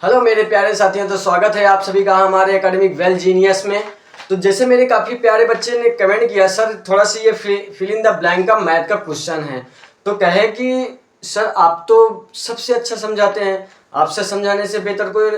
Hello मेरे प्यारे साथियों, तो स्वागत है आप सभी का हमारे एकेडमिक वेल जीनियस में। तो जैसे मेरे काफ़ी प्यारे बच्चे ने कमेंट किया, सर थोड़ा सी ये फिल इन द ब्लैंक का मैथ का क्वेश्चन है। तो कहे कि सर आप तो सबसे अच्छा समझाते हैं, आपसे समझाने से बेहतर कोई।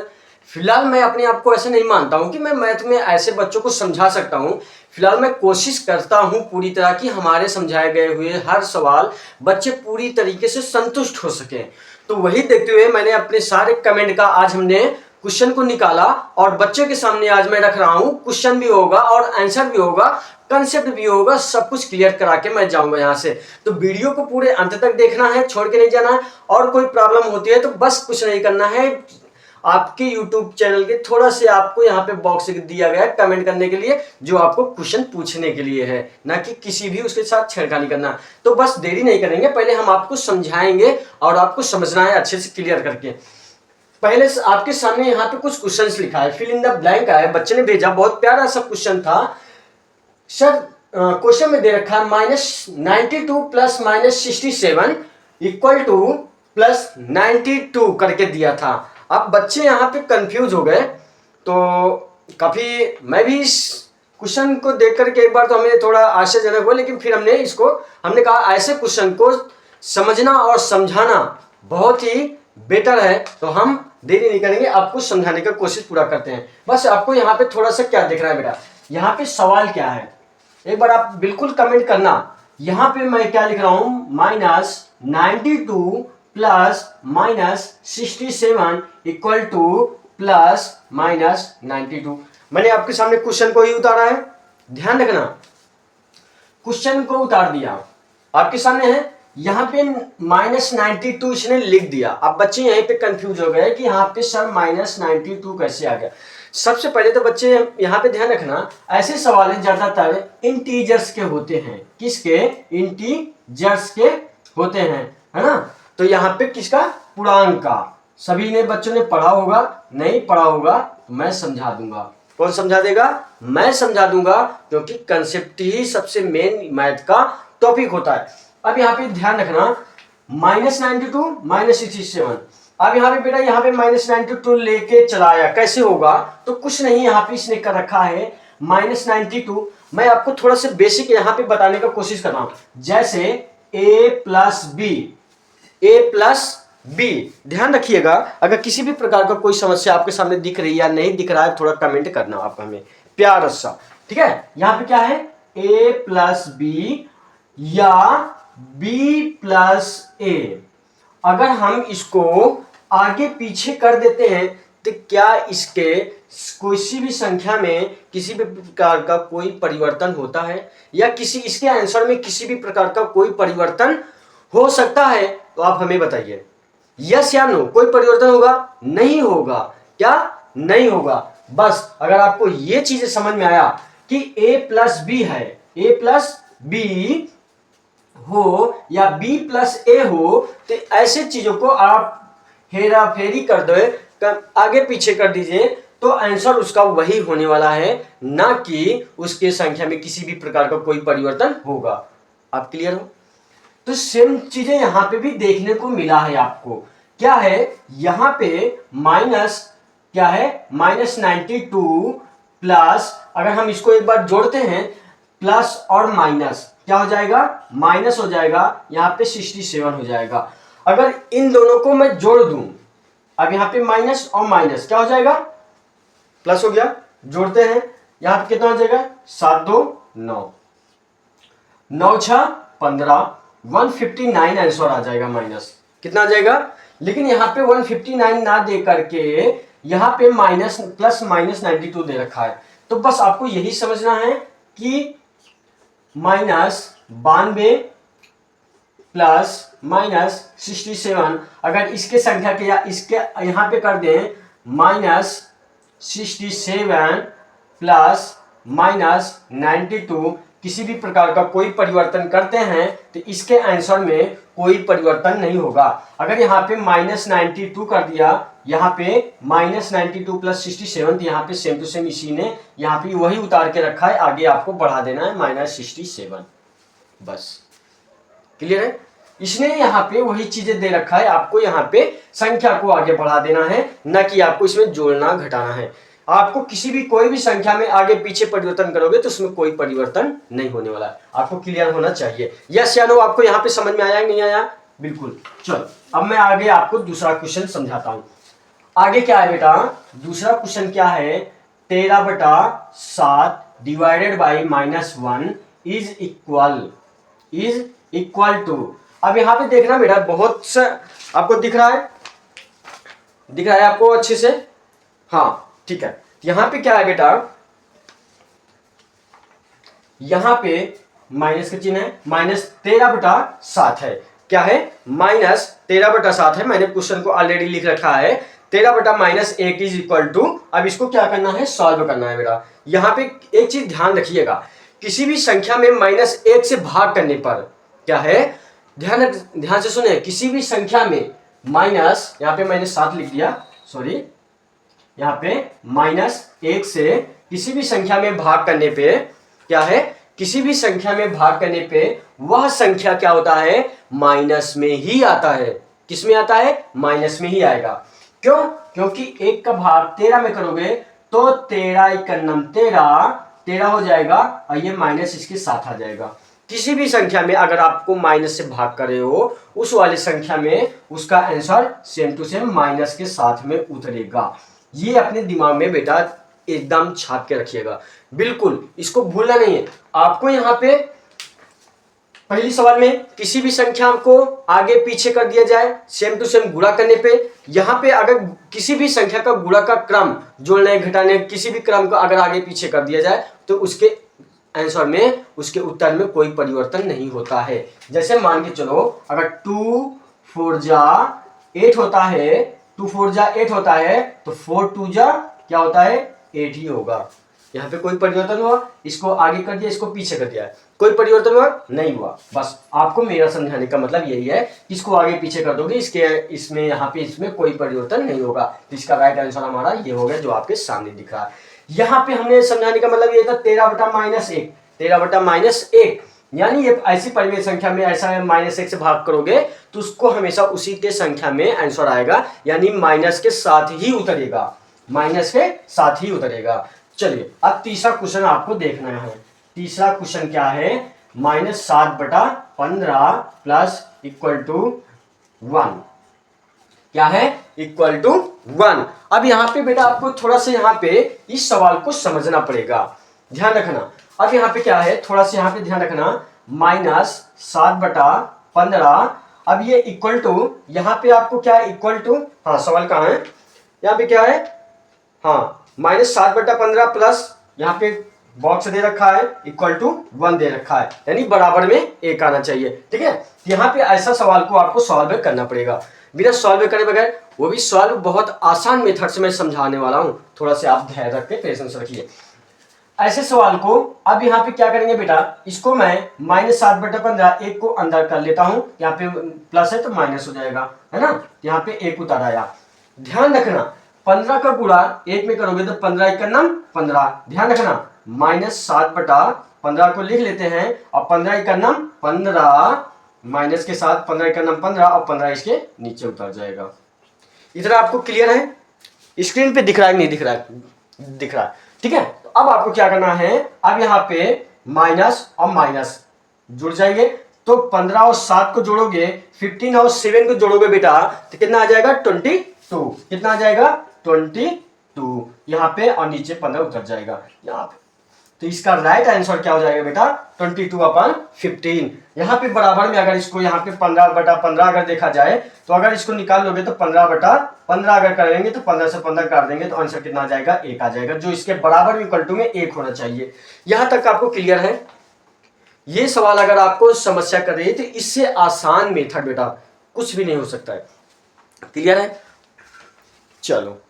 फिलहाल मैं अपने आप को ऐसे नहीं मानता हूँ कि मैं मैथ में ऐसे बच्चों को समझा सकता हूँ। फिलहाल मैं कोशिश करता हूँ पूरी तरह कि हमारे समझाए गए हुए हर सवाल बच्चे पूरी तरीके से संतुष्ट हो सकें। तो वही देखते हुए मैंने अपने सारे कमेंट का आज हमने क्वेश्चन को निकाला और बच्चे के सामने आज मैं रख रहा हूँ। क्वेश्चन भी होगा और आंसर भी होगा, कंसेप्ट भी होगा, सब कुछ क्लियर करा के मैं जाऊंगा यहाँ से। तो वीडियो को पूरे अंत तक देखना है, छोड़ के नहीं जाना है। और कोई प्रॉब्लम होती है तो बस कुछ नहीं करना है, आपके YouTube चैनल के थोड़ा से आपको यहाँ पे बॉक्स दिया गया है कमेंट करने के लिए, जो आपको क्वेश्चन पूछने के लिए है, ना कि किसी भी उसके साथ छेड़खानी करना। तो बस देरी नहीं करेंगे, पहले हम आपको समझाएंगे और आपको समझना है अच्छे से क्लियर करके। पहले से आपके सामने यहाँ पे कुछ क्वेश्चंस लिखा है, फिल इन द ब्लैंक है, बच्चे ने भेजा, बहुत प्यारा सा क्वेश्चन था। सर क्वेश्चन में दे रखा है -92 प्लस -67 इक्वल टू +92 करके दिया था। अब बच्चे यहाँ पे कंफ्यूज हो गए। तो काफ़ी मैं भी इस क्वेश्चन को देख करके एक बार तो हमें थोड़ा आश्चर्यजनक हुआ, लेकिन फिर हमने कहा ऐसे क्वेश्चन को समझना और समझाना बहुत ही बेटर है। तो हम देरी नहीं करेंगे, आपको समझाने का कोशिश पूरा करते हैं। बस आपको यहाँ पे थोड़ा सा क्या दिख रहा है बेटा, यहाँ पे सवाल क्या है एक बार आप बिल्कुल कमेंट करना। यहाँ पे मैं क्या लिख रहा हूं, -92 प्लस -67 इक्वल टू +-92। मैंने आपके सामने क्वेश्चन को ही उतारा है, ध्यान रखना, क्वेश्चन को उतार दिया आपके सामने है। यहाँ पे -92 इसने लिख दिया। अब बच्चे यहीं पे कंफ्यूज हो गए कि यहाँ पे सर -92 कैसे आ गया। सबसे पहले तो बच्चे यहाँ पे ध्यान रखना, ऐसे सवाल ज्यादातर इंटीजर्स के होते हैं। किसके? इंटीजर्स के होते हैं, है ना। तो यहाँ पे किसका? पूर्णांक का। सभी ने बच्चों ने पढ़ा होगा, नहीं पढ़ा होगा तो मैं समझा दूंगा। कौन समझा देगा? मैं समझा दूंगा, क्योंकि कंसेप्ट ही सबसे मेन मैथ का टॉपिक होता है। अब यहाँ पे ध्यान रखना, -92 -67। अब यहाँ पे बेटा, यहाँ पे -92 लेके चलाया, कैसे होगा? तो कुछ नहीं, यहाँ पे इसने कर रखा है -92। मैं आपको थोड़ा सा बेसिक यहाँ पे बताने का कोशिश कर रहा हूं। जैसे a+b, ध्यान रखिएगा। अगर किसी भी प्रकार का कोई समस्या आपके सामने दिख रही है या नहीं दिख रहा है, थोड़ा कमेंट करना आप हमें प्यार सा, ठीक है। यहाँ पे क्या है, a+b या b+a। अगर हम इसको आगे पीछे कर देते हैं तो क्या इसके किसी भी संख्या में किसी भी प्रकार का कोई परिवर्तन होता है, या किसी इसके आंसर में किसी भी प्रकार का कोई परिवर्तन हो सकता है? तो आप हमें बताइए, यस या नो, कोई परिवर्तन होगा? नहीं होगा। क्या? नहीं होगा। बस अगर आपको ये चीजें समझ में आया कि a+b है, a+b हो या b+a हो, तो ऐसे चीजों को आप हेरा फेरी कर दो, आगे पीछे कर दीजिए, तो आंसर उसका वही होने वाला है, ना कि उसके संख्या में किसी भी प्रकार का कोई परिवर्तन होगा। आप क्लियर हो? तो सेम चीजें यहां पे भी देखने को मिला है आपको। क्या है यहां पे माइनस, क्या है -92 प्लस, अगर हम इसको एक बार जोड़ते हैं, प्लस और माइनस क्या हो जाएगा? माइनस हो जाएगा, यहां पे 67 हो जाएगा। अगर इन दोनों को मैं जोड़ दूं, अब यहां पे माइनस और माइनस क्या हो जाएगा? प्लस हो गया। जोड़ते हैं, यहां पे कितना हो जाएगा? 7 2 9, 9 6 15, 159 आंसर आ जाएगा। माइनस कितना आ जाएगा? लेकिन यहां पे 159 ना दे करके यहां पे माइनस प्लस -92 दे रखा है। तो बस आपको यही समझना है कि -92 प्लस -67, अगर इसके संख्या के या इसके यहां पे कर दें -67 प्लस -92, किसी भी प्रकार का कोई परिवर्तन करते हैं तो इसके आंसर में कोई परिवर्तन नहीं होगा। अगर यहाँ पे -92 कर दिया, यहाँ पे -92 प्लस 67, तो यहाँ पे सेम टू सेम इसी ने यहाँ पे वही उतार के रखा है, आगे आपको बढ़ा देना है -67। बस क्लियर है? इसने यहाँ पे वही चीजें दे रखा है, आपको यहाँ पे संख्या को आगे बढ़ा देना है, न कि आपको इसमें जोड़ना घटाना है। आपको किसी भी कोई भी संख्या में आगे पीछे परिवर्तन करोगे तो उसमें कोई परिवर्तन नहीं होने वाला है, आपको क्लियर होना चाहिए। यस या नो, आपको यहाँ पे समझ में आया नहीं आया? बिल्कुल। चलो अब मैं आगे आपको दूसरा क्वेश्चन समझाता हूं। आगे क्या है बेटा, दूसरा क्वेश्चन क्या है, 13/7 divided by -1 is equal to. अब यहां पे देखना बेटा, बहुत सा आपको दिख रहा है, दिख रहा है आपको अच्छे से? हाँ ठीक है। यहां पे क्या है बेटा, यहां पे माइनस का चिन्ह है, -13/7 है। क्या है? -13/7 है। मैंने क्वेश्चन को ऑलरेडी लिख रखा है, 13/-1 इज इक्वल टू। अब इसको क्या करना है, सॉल्व करना है बेटा। यहां पे एक चीज ध्यान रखिएगा, किसी भी संख्या में -1 से भाग करने पर क्या है, ध्यान से सुने, किसी भी संख्या में माइनस, यहां पे मैंने 7 लिख दिया, सॉरी, यहां पे -1 से किसी भी संख्या में भाग करने पे क्या है, किसी भी संख्या में भाग करने पे वह संख्या क्या होता है, माइनस में ही आता है। किस में आता है? माइनस में ही आएगा। क्यों? क्योंकि 1 का भाग 13 में करोगे तो 13 हो जाएगा और ये माइनस इसके साथ आ जाएगा। किसी भी संख्या में अगर आपको माइनस से भाग कर रहे हो, उस वाली संख्या में उसका answer same to same minus के साथ में उतरेगा। ये अपने दिमाग में बेटा एकदम छाप के रखिएगा, बिल्कुल इसको भूलना नहीं है। आपको यहाँ पे पहली सवाल में किसी भी संख्या को आगे पीछे कर दिया जाए, सेम टू सेम गुणा करने पे, यहाँ पे अगर किसी भी संख्या का गुणा का क्रम, जोड़ने घटाने किसी भी क्रम को अगर आगे पीछे कर दिया जाए तो उसके आंसर में, उसके उत्तर में कोई परिवर्तन नहीं होता है। जैसे मान के चलो, अगर 2 4 जा 8 होता है, 2 4 जा 8 होता है तो 4 2 जा क्या होता है, 8 ही होगा। यहाँ पे कोई परिवर्तन हुआ, इसको आगे कर दिया, इसको पीछे कर दिया, कोई परिवर्तन हुआ नहीं हुआ। बस आपको मेरा समझाने का मतलब यही है, इसको आगे पीछे कर दोगे, इसके इसमें यहाँ पे इसमें कोई परिवर्तन नहीं होगा। तो इसका राइट आंसर हमारा ये हो गया जो आपके सामने दिख रहा है। यहाँ पे हमने समझाने का मतलब ये था 13/-1, 13/-1, यानी ये ऐसी परिमेय संख्या में ऐसा -1 से भाग करोगे तो उसको हमेशा उसी के संख्या में आंसर आएगा, यानी माइनस के साथ ही उतरेगा, माइनस के साथ ही उतरेगा। चलिए अब तीसरा क्वेश्चन आपको देखना है। तीसरा क्वेश्चन क्या है, -7/15 प्लस इक्वल टू 1, क्या है, इक्वल टू 1। अब यहाँ पे बेटा आपको थोड़ा सा यहाँ पे इस सवाल को समझना पड़ेगा, ध्यान रखना। अब यहाँ पे क्या है, थोड़ा सा यहाँ पे ध्यान रखना, -7/15, अब ये इक्वल टू, यहाँ पे आपको क्या है, इक्वल टू, हाँ सवाल कहाँ है, यहाँ पे क्या है, हाँ -7/15 प्लस यहाँ पे बॉक्स दे रखा है इक्वल टू 1 दे रखा है, यानी बराबर में 1 आना चाहिए। ठीक है, यहाँ पे ऐसा सवाल को आपको सॉल्व करना पड़ेगा, बिना सॉल्व करे बगैर, वो भी सॉल्व बहुत आसान मेथड से मैं समझाने वाला हूँ, थोड़ा सा आप ध्यान रख के पेशेंस रखिए। ऐसे सवाल को अब यहाँ पे क्या करेंगे बेटा, इसको मैं -7/15 1 को अंदर कर लेता हूँ, यहाँ पे प्लस है तो माइनस हो जाएगा, है ना, यहाँ पे 1 उतार आया। ध्यान रखना 15 का गुणा 1 में करोगे तो 15 1 15, ध्यान रखना -7/15 को लिख लेते हैं और 15 1 15, माइनस के साथ 15 1 15 और 15 इसके नीचे उतर जाएगा। इतना आपको क्लियर है? स्क्रीन पे दिख रहा है नहीं दिख रहा है? दिख रहा है, ठीक है। तो अब आपको क्या करना है, अब यहाँ पे माइनस और माइनस जुड़ जाएंगे, तो 15 और 7 को जोड़ोगे, 15 और 7 को जोड़ोगे बेटा तो कितना आ जाएगा, 22, कितना आ जाएगा, 22 यहाँ पे, और नीचे 15 उतर जाएगा यहाँ पे। तो इसका राइट आंसर क्या हो जाएगा बेटा, 22/15। यहाँ पे बराबर में अगर इसको यहाँ पे 15/15 अगर देखा जाए तो अगर इसको निकाल लोगे तो 15/15 अगर करेंगे तो 15 से 15 काट देंगे तो आंसर कितना आ जाएगा, 1 आ जाएगा, जो इसके बराबर में इक्वल टू में 1 होना चाहिए। यहाँ तक आपको क्लियर है? ये सवाल अगर आपको समस्या कर रही है तो इससे आसान मेथड बेटा कुछ भी नहीं हो सकता है। क्लियर है? चलो